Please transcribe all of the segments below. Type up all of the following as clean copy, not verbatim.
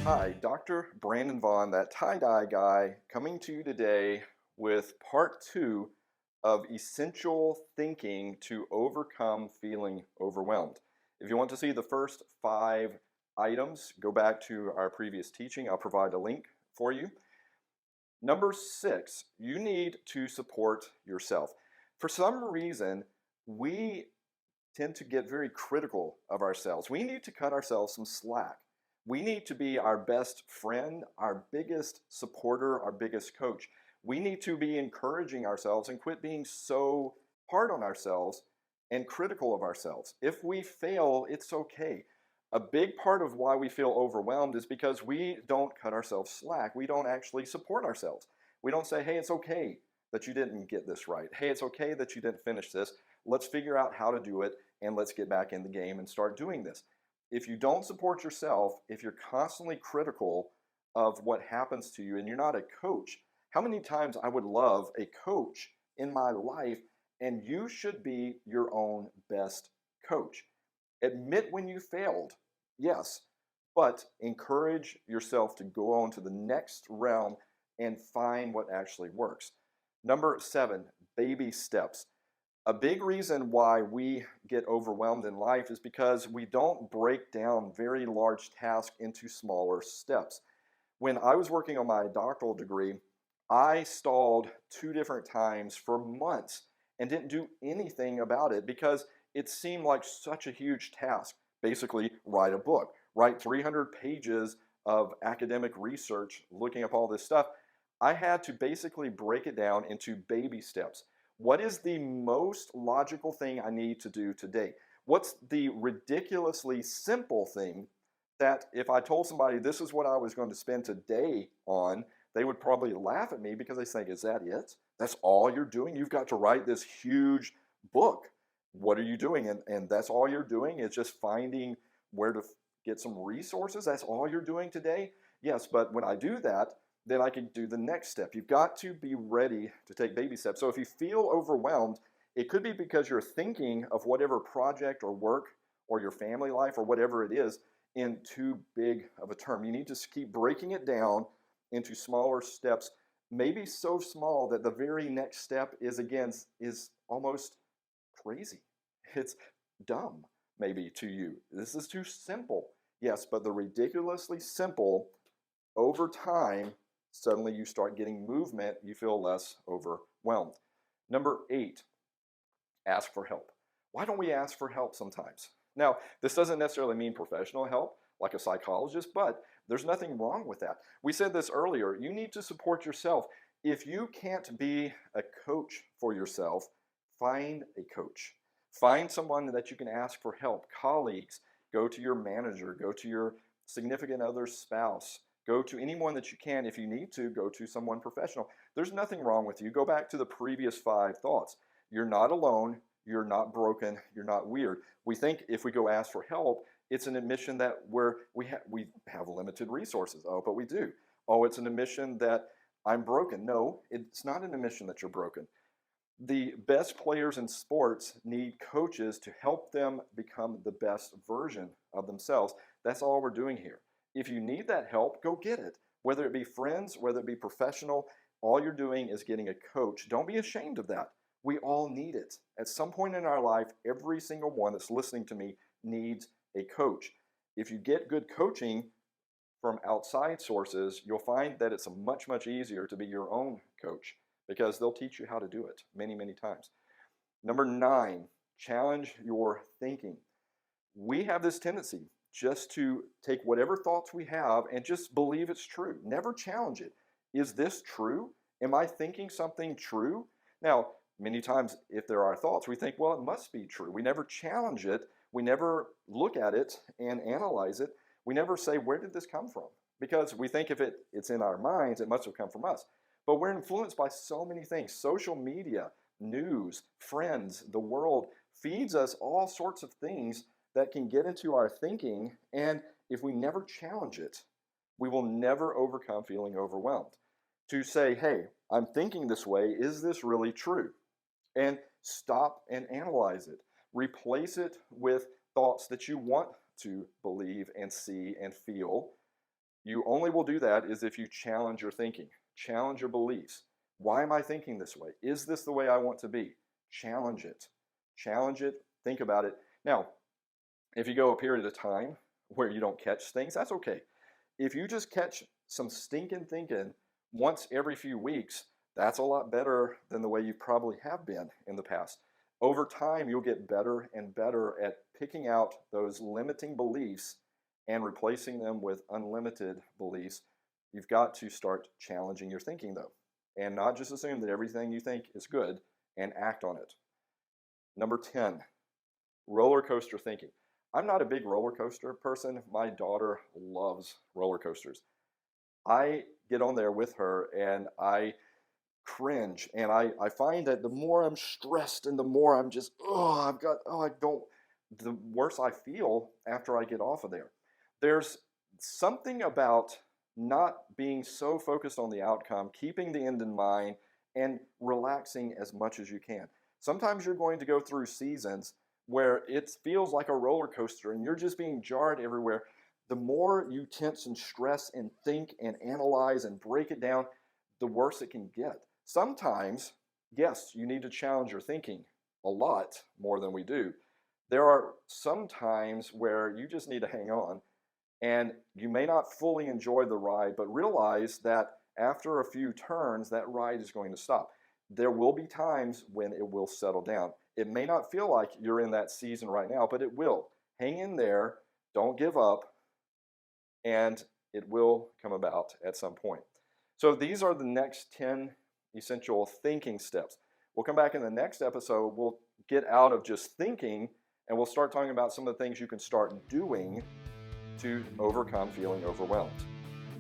Hi, Dr. Brandon Vaughn, that tie-dye guy, coming to you today with part 2 of Essential Thinking to Overcome Feeling Overwhelmed. If you want to see the first 5 items, go back to our previous teaching. I'll provide a link for you. Number 6, you need to support yourself. For some reason, we tend to get very critical of ourselves. We need to cut ourselves some slack. We need to be our best friend, our biggest supporter, our biggest coach. We need to be encouraging ourselves and quit being so hard on ourselves and critical of ourselves. If we fail, it's okay. A big part of why we feel overwhelmed is because we don't cut ourselves slack. We don't actually support ourselves. We don't say, hey, it's okay that you didn't get this right. Hey, it's okay that you didn't finish this. Let's figure out how to do it and let's get back in the game and start doing this. If you don't support yourself, if you're constantly critical of what happens to you and you're not a coach, how many times I would love a coach in my life, and you should be your own best coach. Admit when you failed, yes, but encourage yourself to go on to the next realm and find what actually works. Number 7, baby steps. A big reason why we get overwhelmed in life is because we don't break down very large tasks into smaller steps. When I was working on my doctoral degree, I stalled 2 different times for months and didn't do anything about it because it seemed like such a huge task. Basically, write a book, write 300 pages of academic research, looking up all this stuff. I had to basically break it down into baby steps. What is the most logical thing I need to do today? What's the ridiculously simple thing that if I told somebody this is what I was going to spend today on, they would probably laugh at me because they think, is that it? That's all you're doing? You've got to write this huge book. What are you doing? And that's all you're doing is just finding where to get some resources? That's all you're doing today? Yes, but when I do that, then I can do the next step. You've got to be ready to take baby steps. So if you feel overwhelmed, it could be because you're thinking of whatever project or work or your family life or whatever it is in too big of a term. You need to keep breaking it down into smaller steps, maybe so small that the very next step is almost crazy. It's dumb, maybe, to you. This is too simple. Yes, but the ridiculously simple, over time, suddenly you start getting movement, you feel less overwhelmed. Number 8, ask for help. Why don't we ask for help sometimes? Now, this doesn't necessarily mean professional help, like a psychologist, but there's nothing wrong with that. We said this earlier, you need to support yourself. If you can't be a coach for yourself, find a coach. Find someone that you can ask for help. Colleagues, go to your manager, go to your significant other's spouse, go to anyone that you can. If you need to, go to someone professional. There's nothing wrong with you. Go back to the previous 5 thoughts. You're not alone. You're not broken. You're not weird. We think if we go ask for help, it's an admission that we have limited resources. Oh, but we do. Oh, it's an admission that I'm broken. No, it's not an admission that you're broken. The best players in sports need coaches to help them become the best version of themselves. That's all we're doing here. If you need that help, go get it. Whether it be friends, whether it be professional, all you're doing is getting a coach. Don't be ashamed of that. We all need it. At some point in our life, every single one that's listening to me needs a coach. If you get good coaching from outside sources, you'll find that it's much, much easier to be your own coach because they'll teach you how to do it many, many times. Number 9, challenge your thinking. We have this tendency just to take whatever thoughts we have and just believe it's true. Never challenge it. Is this true? Am I thinking something true? Now, many times if there are thoughts, we think, well, it must be true. We never challenge it. We never look at it and analyze it. We never say, where did this come from? Because we think if it's in our minds, it must have come from us. But we're influenced by so many things. Social media, news, friends, the world feeds us all sorts of things that can get into our thinking, and if we never challenge it, we will never overcome feeling overwhelmed. To say, hey, I'm thinking this way, is this really true? And stop and analyze it. Replace it with thoughts that you want to believe and see and feel. You only will do that is if you challenge your thinking, challenge your beliefs. Why am I thinking this way? Is this the way I want to be? Challenge it. Challenge it. Think about it. Now, if you go a period of time where you don't catch things, that's okay. If you just catch some stinking thinking once every few weeks, that's a lot better than the way you probably have been in the past. Over time, you'll get better and better at picking out those limiting beliefs and replacing them with unlimited beliefs. You've got to start challenging your thinking, though, and not just assume that everything you think is good and act on it. Number 10, roller coaster thinking. I'm not a big roller coaster person. My daughter loves roller coasters. I get on there with her and I cringe, and I find that the more I'm stressed and the more I'm just, the worse I feel after I get off of there. There's something about not being so focused on the outcome, keeping the end in mind, and relaxing as much as you can. Sometimes you're going to go through seasons where it feels like a roller coaster and you're just being jarred everywhere. The more you tense and stress and think and analyze and break it down, the worse it can get. Sometimes, yes, you need to challenge your thinking a lot more than we do. There are some times where you just need to hang on, and you may not fully enjoy the ride, but realize that after a few turns, that ride is going to stop. There will be times when it will settle down. It may not feel like you're in that season right now, but it will. Hang in there, don't give up, and it will come about at some point. So these are the next 10 essential thinking steps. We'll come back in the next episode. We'll get out of just thinking, and we'll start talking about some of the things you can start doing to overcome feeling overwhelmed.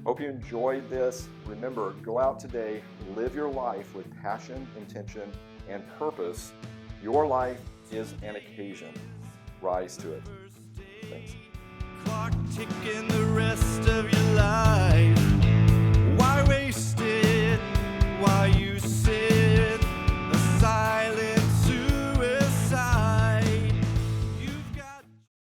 Hope you enjoyed this. Remember, go out today, live your life with passion, intention, and purpose. Your life is an occasion. Rise to it. Thanks. Clock ticking the rest of your life.